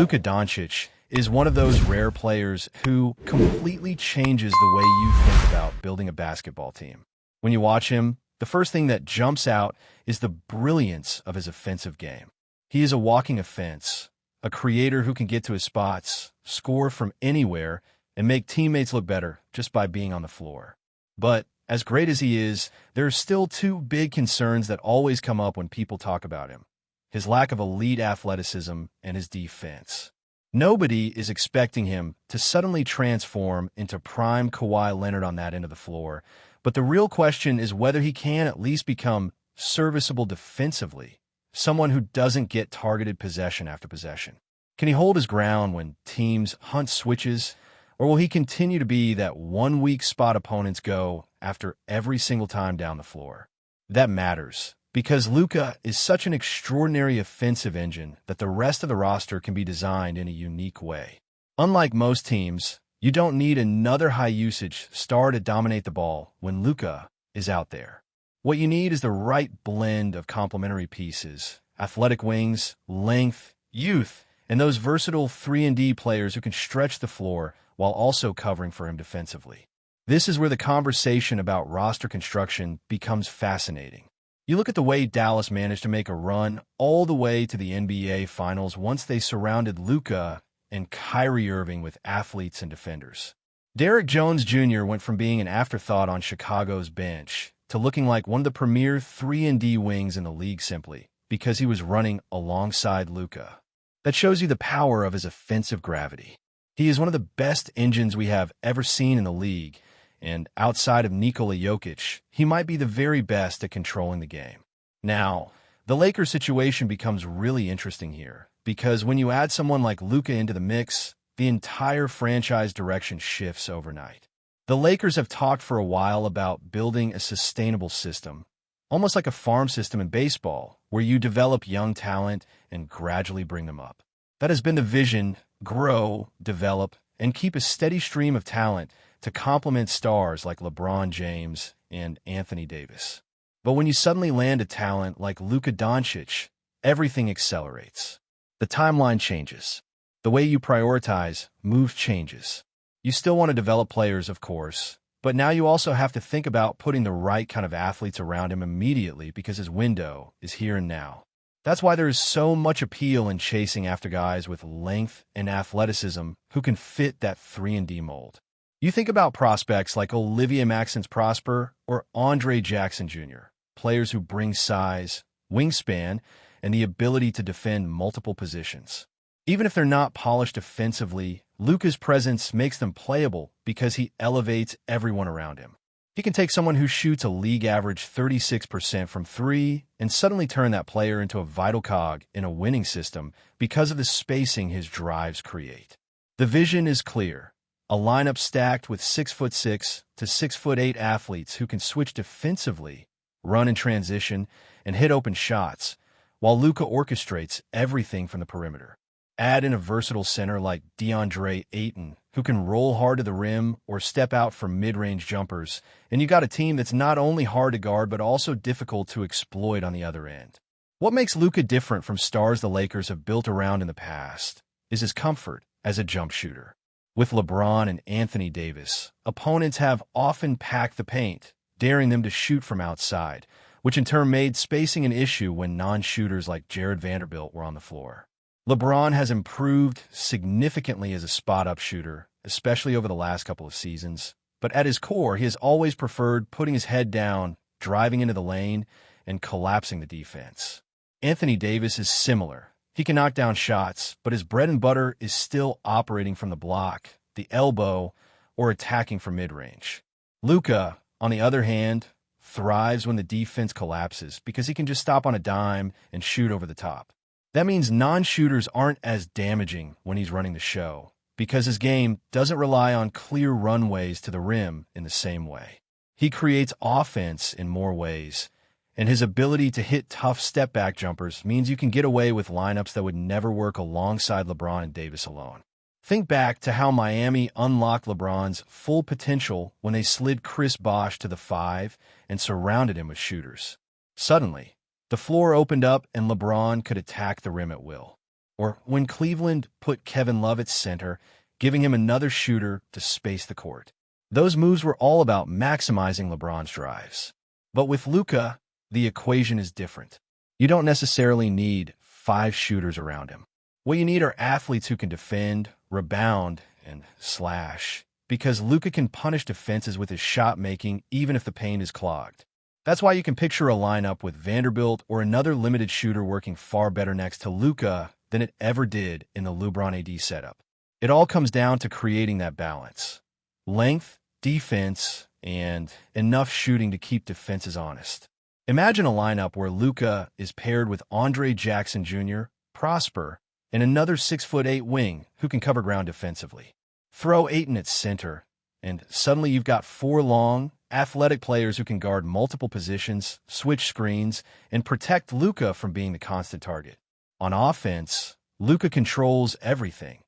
Luka Doncic is one of those rare players who completely changes the way you think about building a basketball team. When you watch him, the first thing that jumps out is the brilliance of his offensive game. He is a walking offense, a creator who can get to his spots, score from anywhere, and make teammates look better just by being on the floor. But as great as he is, there are still two big concerns that always come up when people talk about him: his lack of elite athleticism and his defense. Nobody is expecting him to suddenly transform into prime Kawhi Leonard on that end of the floor, but the real question is whether he can at least become serviceable defensively, someone who doesn't get targeted possession after possession. Can he hold his ground when teams hunt switches, or will he continue to be that one weak spot opponents go after every single time down the floor? That matters, because Luka is such an extraordinary offensive engine that the rest of the roster can be designed in a unique way. Unlike most teams, you don't need another high-usage star to dominate the ball when Luka is out there. What you need is the right blend of complementary pieces: athletic wings, length, youth, and those versatile 3-and-D players who can stretch the floor while also covering for him defensively. This is where the conversation about roster construction becomes fascinating. You look at the way Dallas managed to make a run all the way to the NBA Finals once they surrounded Luka and Kyrie Irving with athletes and defenders. Derrick Jones Jr. went from being an afterthought on Chicago's bench to looking like one of the premier 3-and-D wings in the league simply because he was running alongside Luka. That shows you the power of his offensive gravity. He is one of the best engines we have ever seen in the league, and outside of Nikola Jokic, he might be the very best at controlling the game. Now, the Lakers situation becomes really interesting here, because when you add someone like Luka into the mix, the entire franchise direction shifts overnight. The Lakers have talked for a while about building a sustainable system, almost like a farm system in baseball, where you develop young talent and gradually bring them up. That has been the vision: grow, develop, and keep a steady stream of talent to complement stars like LeBron James and Anthony Davis. But when you suddenly land a talent like Luka Doncic, everything accelerates. The timeline changes. The way you prioritize move changes. You still want to develop players, of course, but now you also have to think about putting the right kind of athletes around him immediately because his window is here and now. That's why there is so much appeal in chasing after guys with length and athleticism who can fit that 3-and-D mold. You think about prospects like Olivier Maxence Prosper or Andre Jackson Jr., players who bring size, wingspan, and the ability to defend multiple positions. Even if they're not polished offensively, Luka's presence makes them playable because he elevates everyone around him. He can take someone who shoots a league-average 36% from three and suddenly turn that player into a vital cog in a winning system because of the spacing his drives create. The vision is clear: a lineup stacked with 6'6" to 6'8" athletes who can switch defensively, run in transition, and hit open shots, while Luka orchestrates everything from the perimeter. Add in a versatile center like DeAndre Ayton, who can roll hard to the rim or step out for mid-range jumpers, and you got a team that's not only hard to guard but also difficult to exploit on the other end. What makes Luka different from stars the Lakers have built around in the past is his comfort as a jump shooter. With LeBron and Anthony Davis, opponents have often packed the paint, daring them to shoot from outside, which in turn made spacing an issue when non-shooters like Jared Vanderbilt were on the floor. LeBron has improved significantly as a spot-up shooter, especially over the last couple of seasons, but at his core, he has always preferred putting his head down, driving into the lane, and collapsing the defense. Anthony Davis is similar. He can knock down shots, but his bread and butter is still operating from the block, the elbow, or attacking from mid-range. Luka, on the other hand, thrives when the defense collapses because he can just stop on a dime and shoot over the top. That means non-shooters aren't as damaging when he's running the show because his game doesn't rely on clear runways to the rim in the same way. He creates offense in more ways, and his ability to hit tough step-back jumpers means you can get away with lineups that would never work alongside LeBron and Davis alone. Think back to how Miami unlocked LeBron's full potential when they slid Chris Bosh to the 5 and surrounded him with shooters. Suddenly, the floor opened up and LeBron could attack the rim at will. or when Cleveland put Kevin Love at center, giving him another shooter to space the court. Those moves were all about maximizing LeBron's drives. But with Luka, the equation is different. You don't necessarily need 5 shooters around him. What you need are athletes who can defend, rebound, and slash, because Luka can punish defenses with his shot making even if the paint is clogged. That's why you can picture a lineup with Vanderbilt or another limited shooter working far better next to Luka than it ever did in the LeBron AD setup. It all comes down to creating that balance. Length, defense, and enough shooting to keep defenses honest. Imagine a lineup where Luka is paired with Andre Jackson Jr., Prosper, and another 6'8" wing who can cover ground defensively. Throw Ayton at center, and suddenly you've got 4 long, athletic players who can guard multiple positions, switch screens, and protect Luka from being the constant target. On offense, Luka controls everything.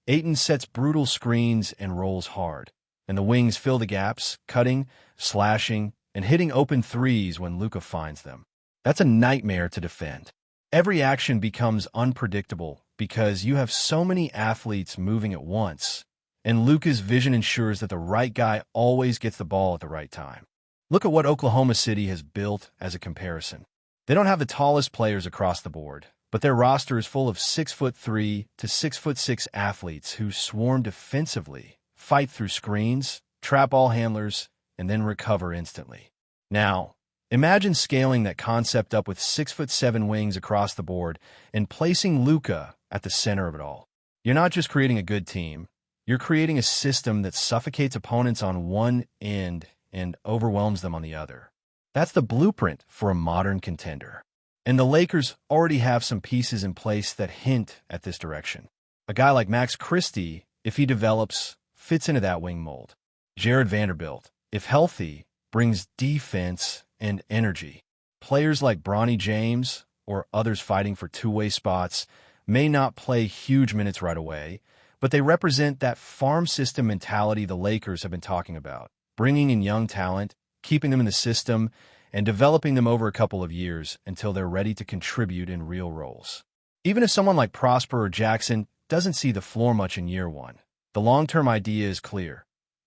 Ayton sets brutal screens and rolls hard, and the wings fill the gaps, cutting, slashing, and hitting open threes when Luka finds them. That's a nightmare to defend. Every action becomes unpredictable because you have so many athletes moving at once, and Luka's vision ensures that the right guy always gets the ball at the right time. Look at what Oklahoma City has built as a comparison. They don't have the tallest players across the board, but their roster is full of 6'3" to 6'6" athletes who swarm defensively, fight through screens, trap all handlers, and then recover instantly. Now, imagine scaling that concept up with 6'7" wings across the board and placing Luka at the center of it all. You're not just creating a good team, you're creating a system that suffocates opponents on one end and overwhelms them on the other. That's the blueprint for a modern contender. And the Lakers already have some pieces in place that hint at this direction. A guy like Max Christie, if he develops, fits into that wing mold. Jared Vanderbilt, if healthy, brings defense and energy. Players like Bronny James or others fighting for two-way spots may not play huge minutes right away, but they represent that farm system mentality the Lakers have been talking about, bringing in young talent, keeping them in the system, and developing them over a couple of years until they're ready to contribute in real roles. Even if someone like Prosper or Jackson doesn't see the floor much in year one, the long-term idea is clear.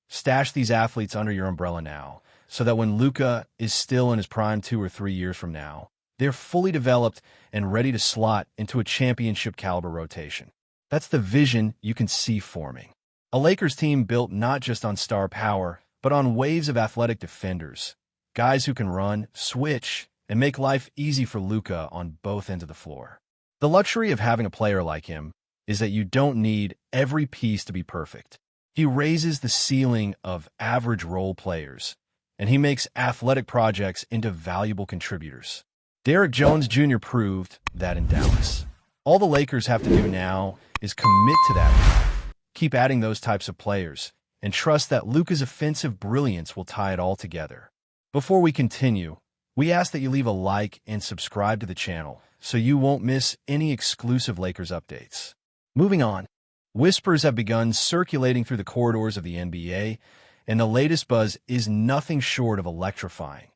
Stash these athletes under your umbrella now, so that when Luka is still in his prime 2 or 3 years from now, they're fully developed and ready to slot into a championship-caliber rotation. That's the vision you can see forming. A Lakers team built not just on star power, but on waves of athletic defenders, guys who can run, switch, and make life easy for Luka on both ends of the floor. The luxury of having a player like him is that you don't need every piece to be perfect. He raises the ceiling of average role players, and he makes athletic projects into valuable contributors. Derrick Jones Jr. proved that in Dallas. All the Lakers have to do now is commit to that path, keep adding those types of players, and trust that Luka's offensive brilliance will tie it all together. Before we continue, we ask that you leave a like and subscribe to the channel so you won't miss any exclusive Lakers updates. Moving on, whispers have begun circulating through the corridors of the NBA, and the latest buzz is nothing short of electrifying.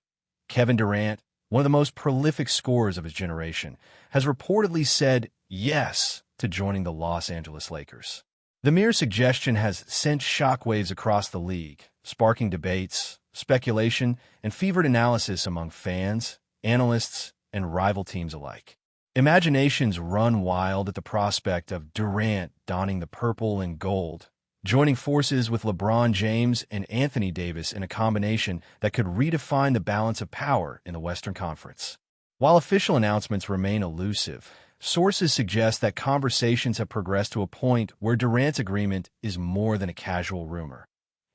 Kevin Durant, one of the most prolific scorers of his generation, has reportedly said yes to joining the Los Angeles Lakers. The mere suggestion has sent shockwaves across the league, sparking debates, speculation, and fevered analysis among fans, analysts, and rival teams alike. Imaginations run wild at the prospect of Durant donning the purple and gold, joining forces with LeBron James and Anthony Davis in a combination that could redefine the balance of power in the Western Conference. While official announcements remain elusive, sources suggest that conversations have progressed to a point where Durant's agreement is more than a casual rumor.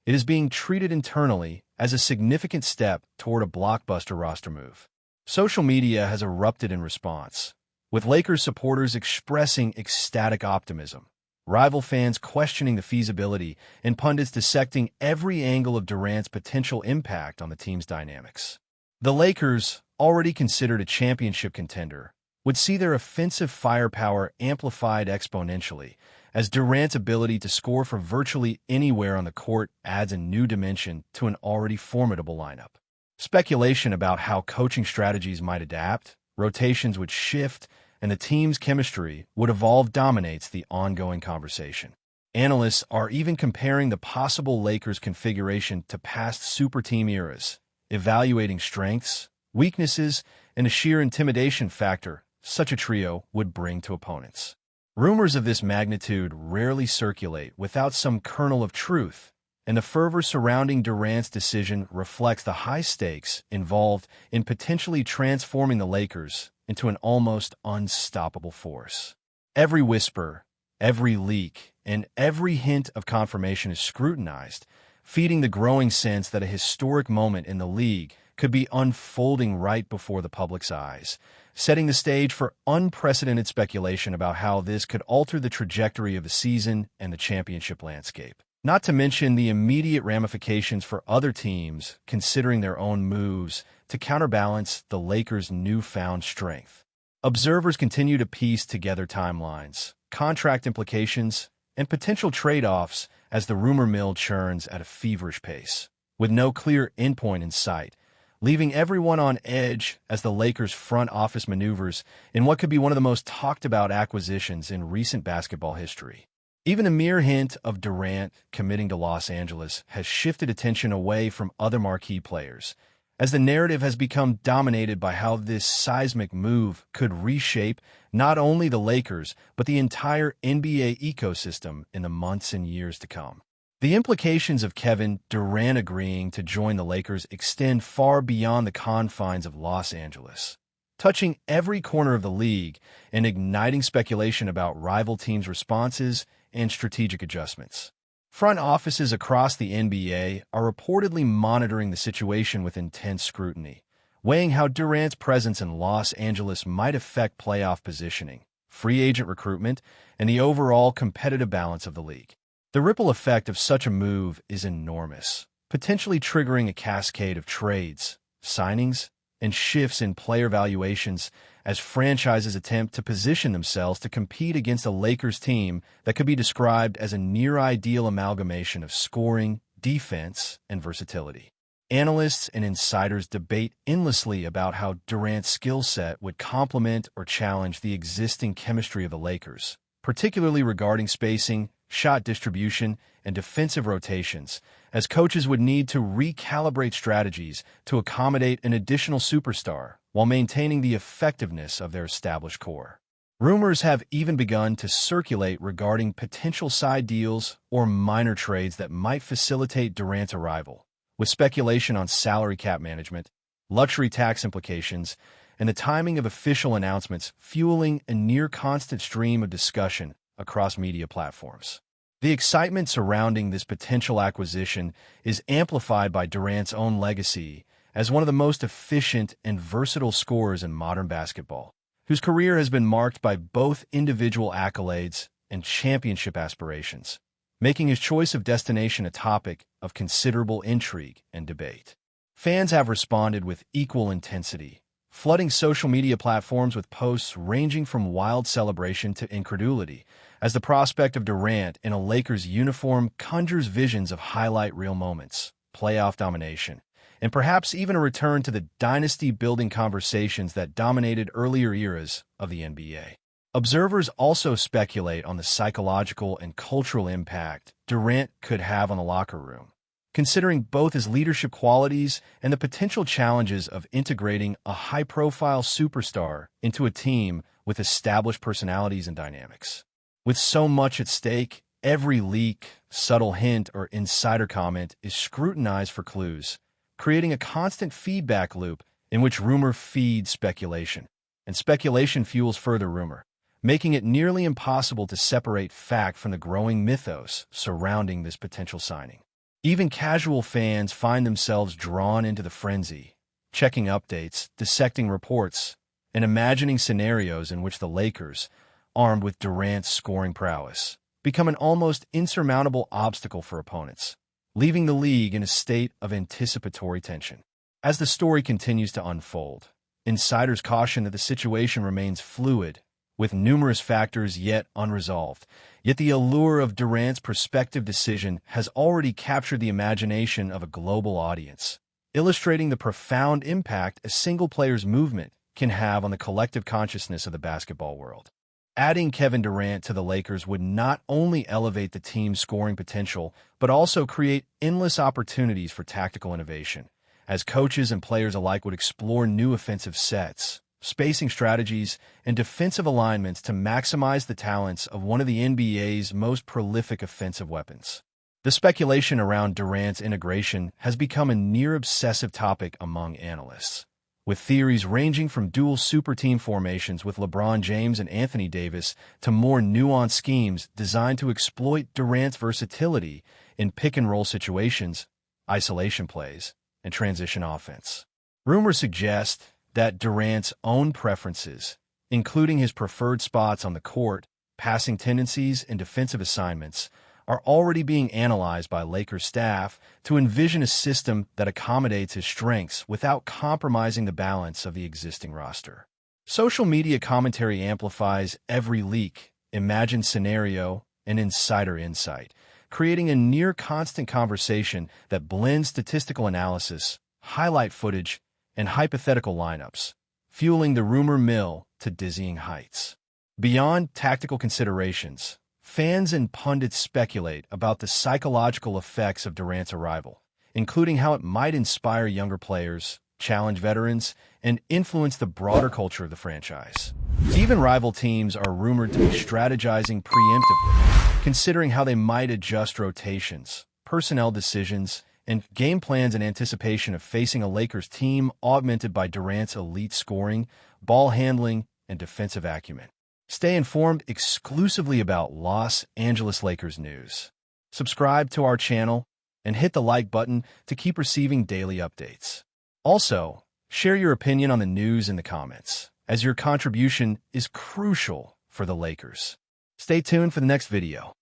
It is being treated internally as a significant step toward a blockbuster roster move. Social media has erupted in response, with Lakers supporters expressing ecstatic optimism, rival fans questioning the feasibility, and pundits dissecting every angle of Durant's potential impact on the team's dynamics. The Lakers, already considered a championship contender, would see their offensive firepower amplified exponentially, as Durant's ability to score from virtually anywhere on the court adds a new dimension to an already formidable lineup. Speculation about how coaching strategies might adapt, rotations would shift, and the team's chemistry would evolve dominates the ongoing conversation. Analysts are even comparing the possible Lakers configuration to past super team eras, evaluating strengths, weaknesses, and the sheer intimidation factor such a trio would bring to opponents. Rumors of this magnitude rarely circulate without some kernel of truth, and the fervor surrounding Durant's decision reflects the high stakes involved in potentially transforming the Lakers into an almost unstoppable force. Every whisper, every leak, and every hint of confirmation is scrutinized, feeding the growing sense that a historic moment in the league could be unfolding right before the public's eyes, setting the stage for unprecedented speculation about how this could alter the trajectory of the season and the championship landscape. Not to mention the immediate ramifications for other teams considering their own moves to counterbalance the Lakers' newfound strength. Observers continue to piece together timelines, contract implications, and potential trade-offs as the rumor mill churns at a feverish pace, with no clear endpoint in sight, leaving everyone on edge as the Lakers' front office maneuvers in what could be one of the most talked-about acquisitions in recent basketball history. Even a mere hint of Durant committing to Los Angeles has shifted attention away from other marquee players, as the narrative has become dominated by how this seismic move could reshape not only the Lakers, but the entire NBA ecosystem in the months and years to come. The implications of Kevin Durant agreeing to join the Lakers extend far beyond the confines of Los Angeles, touching every corner of the league and igniting speculation about rival teams' responses and strategic adjustments. Front offices across the NBA are reportedly monitoring the situation with intense scrutiny, weighing how Durant's presence in Los Angeles might affect playoff positioning, free agent recruitment, and the overall competitive balance of the league. The ripple effect of such a move is enormous, potentially triggering a cascade of trades, signings, and shifts in player valuations as franchises attempt to position themselves to compete against a Lakers team that could be described as a near-ideal amalgamation of scoring, defense, and versatility. Analysts and insiders debate endlessly about how Durant's skill set would complement or challenge the existing chemistry of the Lakers, particularly regarding spacing, shot distribution, and defensive rotations, as coaches would need to recalibrate strategies to accommodate an additional superstar while maintaining the effectiveness of their established core. Rumors have even begun to circulate regarding potential side deals or minor trades that might facilitate Durant's arrival, with speculation on salary cap management, luxury tax implications, and the timing of official announcements fueling a near-constant stream of discussion across media platforms. The excitement surrounding this potential acquisition is amplified by Durant's own legacy as one of the most efficient and versatile scorers in modern basketball, whose career has been marked by both individual accolades and championship aspirations, making his choice of destination a topic of considerable intrigue and debate. Fans have responded with equal intensity, flooding social media platforms with posts ranging from wild celebration to incredulity, as the prospect of Durant in a Lakers uniform conjures visions of highlight reel moments, playoff domination, and perhaps even a return to the dynasty-building conversations that dominated earlier eras of the NBA. Observers also speculate on the psychological and cultural impact Durant could have on the locker room, considering both his leadership qualities and the potential challenges of integrating a high-profile superstar into a team with established personalities and dynamics. With so much at stake, every leak, subtle hint, or insider comment is scrutinized for clues, creating a constant feedback loop in which rumor feeds speculation, and speculation fuels further rumor, making it nearly impossible to separate fact from the growing mythos surrounding this potential signing. Even casual fans find themselves drawn into the frenzy, checking updates, dissecting reports, and imagining scenarios in which the Lakers, armed with Durant's scoring prowess, become an almost insurmountable obstacle for opponents, leaving the league in a state of anticipatory tension. As the story continues to unfold, insiders caution that the situation remains fluid, with numerous factors yet unresolved. Yet the allure of Durant's prospective decision has already captured the imagination of a global audience, illustrating the profound impact a single player's movement can have on the collective consciousness of the basketball world. Adding Kevin Durant to the Lakers would not only elevate the team's scoring potential, but also create endless opportunities for tactical innovation, as coaches and players alike would explore new offensive sets, spacing strategies, and defensive alignments to maximize the talents of one of the NBA's most prolific offensive weapons. The speculation around Durant's integration has become a near-obsessive topic among analysts, with theories ranging from dual superteam formations with LeBron James and Anthony Davis to more nuanced schemes designed to exploit Durant's versatility in pick-and-roll situations, isolation plays, and transition offense. Rumors suggest that Durant's own preferences, including his preferred spots on the court, passing tendencies, and defensive assignments, are already being analyzed by Lakers staff to envision a system that accommodates his strengths without compromising the balance of the existing roster. Social media commentary amplifies every leak, imagined scenario, and insider insight, creating a near-constant conversation that blends statistical analysis, highlight footage, and hypothetical lineups, fueling the rumor mill to dizzying heights. Beyond tactical considerations, fans and pundits speculate about the psychological effects of Durant's arrival, including how it might inspire younger players, challenge veterans, and influence the broader culture of the franchise. Even rival teams are rumored to be strategizing preemptively, considering how they might adjust rotations, personnel decisions, and game plans in anticipation of facing a Lakers team augmented by Durant's elite scoring, ball handling, and defensive acumen. Stay informed exclusively about Los Angeles Lakers news. Subscribe to our channel and hit the like button to keep receiving daily updates. Also, share your opinion on the news in the comments, as your contribution is crucial for the Lakers. Stay tuned for the next video.